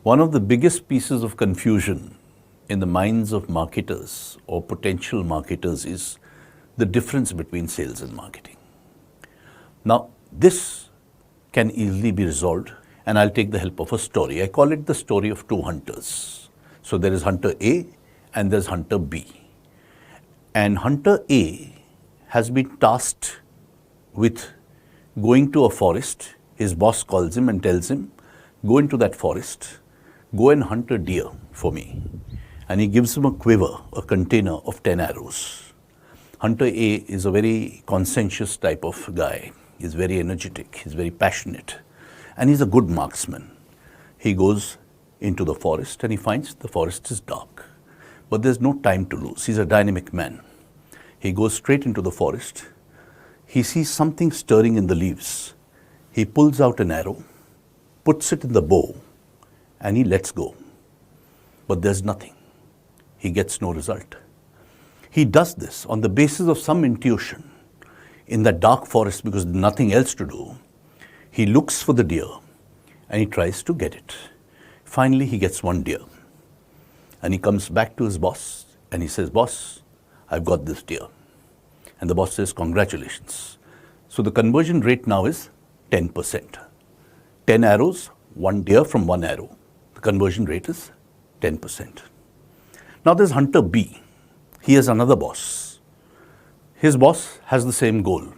One of the biggest pieces of confusion in the minds of marketers or potential marketers is the difference between sales and marketing. Now, this can easily be resolved, and I'll take the help of a story. I call it the story of two hunters. So there is hunter A and there's hunter B. And hunter A has been tasked with going to a forest. His boss calls him and tells him, go into that forest, go and hunt a deer for me. And he gives him a quiver, a container of 10 arrows. Hunter A is a very conscientious type of guy. He's very energetic, he's very passionate, and he's a good marksman. He goes into the forest and he finds the forest is dark. But there's no time to lose. He's a dynamic man. He goes straight into the forest. He sees something stirring in the leaves. He pulls out an arrow, puts it in the bow, and he lets go. But there's nothing. He gets no result. He does this on the basis of some intuition. In that dark forest, because there's nothing else to do, he looks for the deer and he tries to get it. Finally, he gets one deer. And he comes back to his boss and he says, boss, I've got this deer. And the boss says, congratulations. So the conversion rate now is 10%. 10 arrows, one deer from one arrow. The conversion rate is 10%. Now there's hunter B. He has another boss. His boss has the same goal.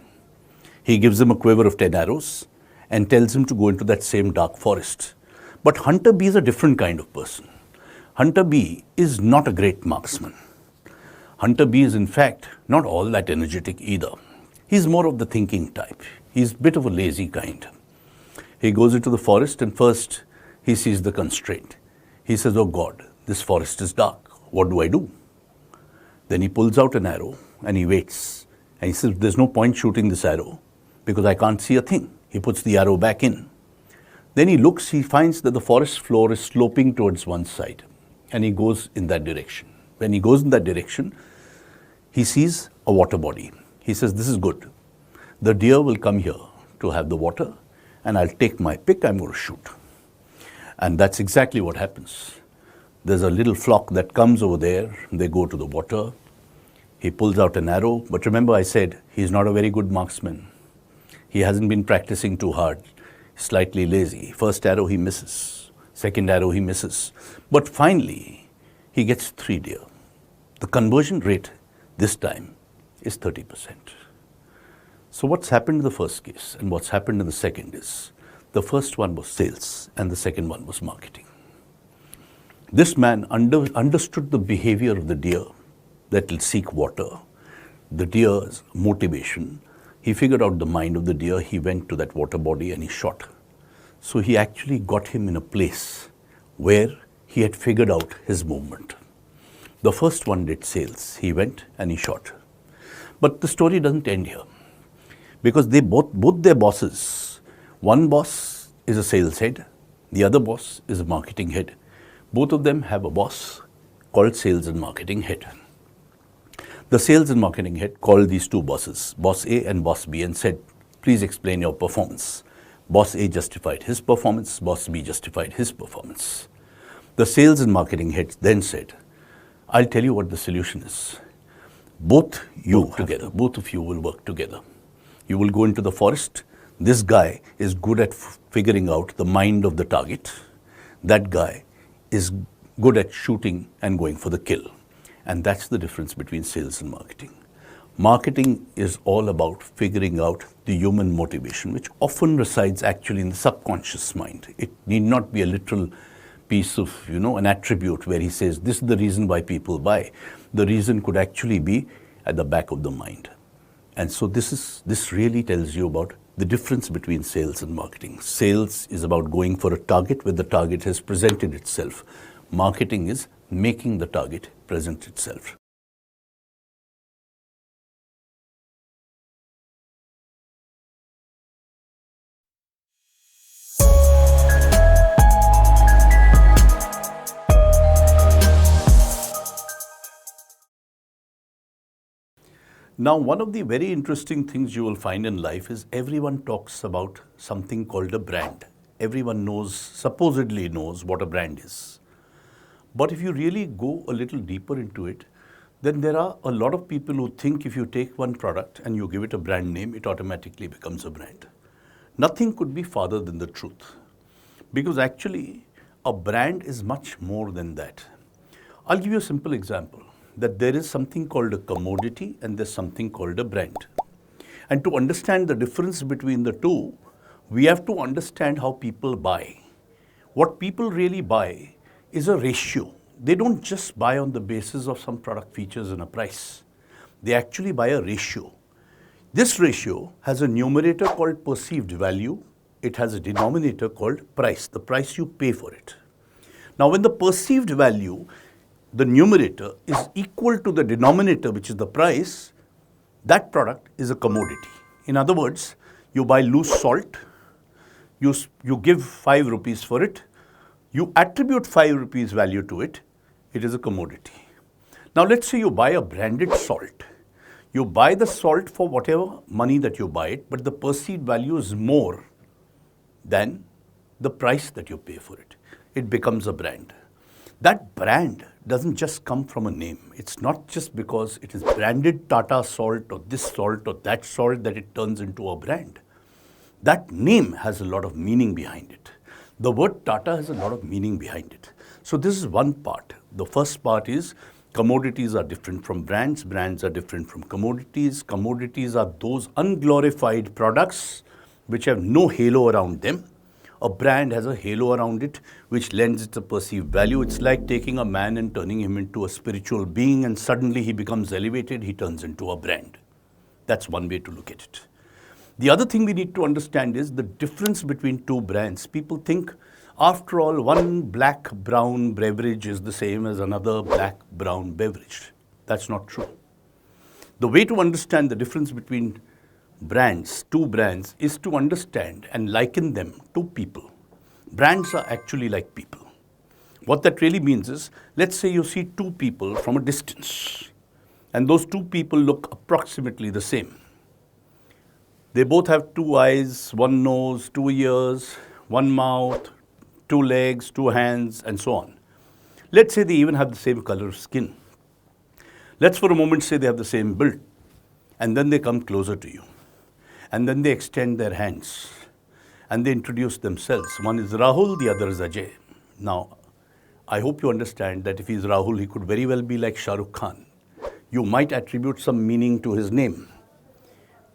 He gives him a quiver of 10 arrows and tells him to go into that same dark forest. But hunter B is a different kind of person. Hunter B is not a great marksman. Hunter B is in fact not all that energetic either. He's more of the thinking type. He's a bit of a lazy kind. He goes into the forest and first he sees the constraint. He says, oh God, this forest is dark. What do I do? Then he pulls out an arrow and he waits. And he says, there's no point shooting this arrow because I can't see a thing. He puts the arrow back in. Then he looks, he finds that the forest floor is sloping towards one side. And he goes in that direction. When he goes in that direction, he sees a water body. He says, this is good. The deer will come here to have the water and I'll take my pick, I'm going to shoot. And that's exactly what happens. There's a little flock that comes over there. They go to the water. He pulls out an arrow. But remember I said, he's not a very good marksman. He hasn't been practicing too hard. He's slightly lazy. First arrow he misses. Second arrow he misses. But finally, he gets 3 deer. The conversion rate this time is 30%. So what's happened in the first case and what's happened in the second is, the first one was sales and the second one was marketing. This man understood the behavior of the deer that will seek water, the deer's motivation. He figured out the mind of the deer. He went to that water body and he shot. So he actually got him in a place where he had figured out his movement. The first one did sales. He went and he shot. But the story doesn't end here because they both their bosses, one boss is a sales head, the other boss is a marketing head. Both of them have a boss called sales and marketing head. The sales and marketing head called these two bosses, boss A and boss B, and said, please explain your performance. Boss A justified his performance, boss B justified his performance. The sales and marketing head then said, I'll tell you what the solution is. Both of you will work together. You will go into the forest. This guy is good at figuring out the mind of the target. That guy is good at shooting and going for the kill. And that's the difference between sales and marketing. Marketing is all about figuring out the human motivation, which often resides actually in the subconscious mind. It need not be a literal piece of, an attribute where he says, this is the reason why people buy. The reason could actually be at the back of the mind. And so this really tells you about the difference between sales and marketing. Sales is about going for a target where the target has presented itself. Marketing is making the target present itself. Now, one of the very interesting things you will find in life is everyone talks about something called a brand. everyone knows, supposedly knows what a brand is. But if you really go a little deeper into it, then there are a lot of people who think if you take one product and you give it a brand name, it automatically becomes a brand. Nothing could be farther than the truth. Because actually, a brand is much more than that. I'll give you a simple example, that there is something called a commodity and there's something called a brand. And to understand the difference between the two, we have to understand how people buy. What people really buy is a ratio. They don't just buy on the basis of some product features and a price. They actually buy a ratio. This ratio has a numerator called perceived value. It has a denominator called price, the price you pay for it. Now, when the perceived value, the numerator, is equal to the denominator, which is the price, that product is a commodity. In other words, you buy loose salt, you give 5 rupees for it, you attribute 5 rupees value to it, it is a commodity. Now, let's say you buy a branded salt. You buy the salt for whatever money that you buy it, but the perceived value is more than the price that you pay for it. It becomes a brand. That brand doesn't just come from a name. It's not just because it is branded Tata salt or this salt or that salt that it turns into a brand. That name has a lot of meaning behind it. The word Tata has a lot of meaning behind it. So this is one part. The first part is commodities are different from brands. Brands are different from commodities. Commodities are those unglorified products which have no halo around them. A brand has a halo around it which lends it a perceived value. It's like taking a man and turning him into a spiritual being, and suddenly he becomes elevated, he turns into a brand. That's one way to look at it. The other thing we need to understand is the difference between two brands. People think, after all, one black-brown beverage is the same as another black-brown beverage. That's not true. The way to understand the difference between brands, two brands, is to understand and liken them to people. Brands are actually like people. What that really means is, let's say you see two people from a distance, and those two people look approximately the same. They both have two eyes, one nose, two ears, one mouth, two legs, two hands, and so on. Let's say they even have the same color of skin. Let's for a moment say they have the same build, and then they come closer to you. And then they extend their hands, and they introduce themselves. One is Rahul, the other is Ajay. Now, I hope you understand that if he's Rahul, he could very well be like Shah Rukh Khan. You might attribute some meaning to his name.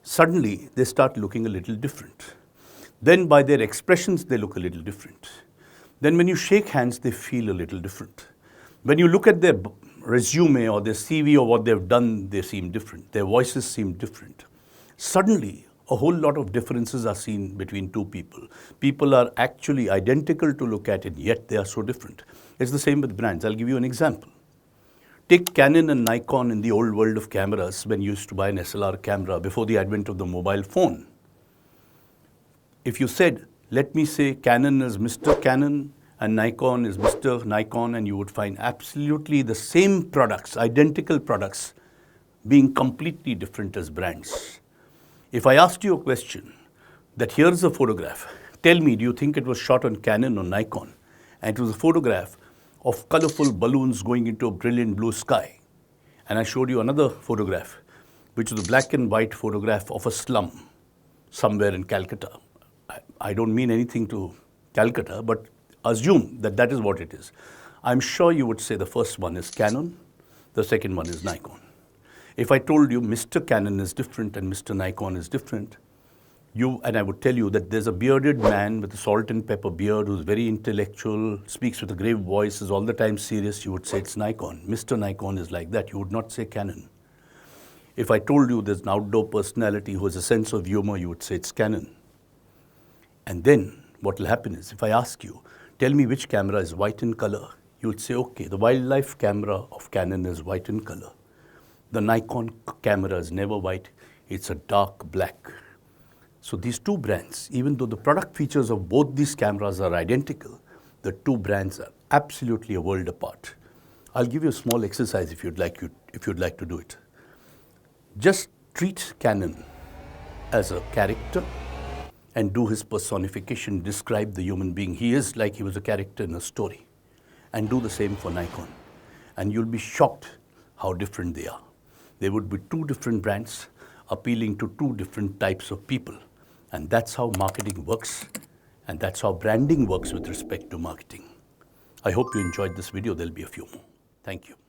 Suddenly, they start looking a little different. Then by their expressions, they look a little different. Then when you shake hands, they feel a little different. When you look at their resume or their CV or what they've done, they seem different. Their voices seem different. Suddenly, a whole lot of differences are seen between two people. People are actually identical to look at it, yet they are so different. It's the same with brands. I'll give you an example. Take Canon and Nikon in the old world of cameras when you used to buy an SLR camera before the advent of the mobile phone. If you said, let me say Canon is Mr. Canon and Nikon is Mr. Nikon, and you would find absolutely the same products, identical products, being completely different as brands. If I asked you a question, that here's a photograph, tell me, do you think it was shot on Canon or Nikon? And it was a photograph of colorful balloons going into a brilliant blue sky. And I showed you another photograph, which was a black and white photograph of a slum somewhere in Calcutta. I don't mean anything to Calcutta, but assume that that is what it is. I'm sure you would say the first one is Canon, the second one is Nikon. If I told you Mr. Canon is different and Mr. Nikon is different, and I would tell you that there's a bearded man with a salt and pepper beard who's very intellectual, speaks with a grave voice, is all the time serious, you would say it's Nikon. Mr. Nikon is like that. You would not say Canon. If I told you there's an outdoor personality who has a sense of humor, you would say it's Canon. And then what will happen is, if I ask you, tell me which camera is white in color, you would say, okay, the wildlife camera of Canon is white in color. The Nikon camera is never white, it's a dark black. So these two brands, even though the product features of both these cameras are identical, the two brands are absolutely a world apart. I'll give you a small exercise if you'd like to do it. Just treat Canon as a character and do his personification, describe the human being he is like he was a character in a story, and do the same for Nikon. And you'll be shocked how different they are. They would be two different brands appealing to two different types of people. And that's how marketing works, and that's how branding works with respect to marketing. I hope you enjoyed this video. There'll be a few more. Thank you.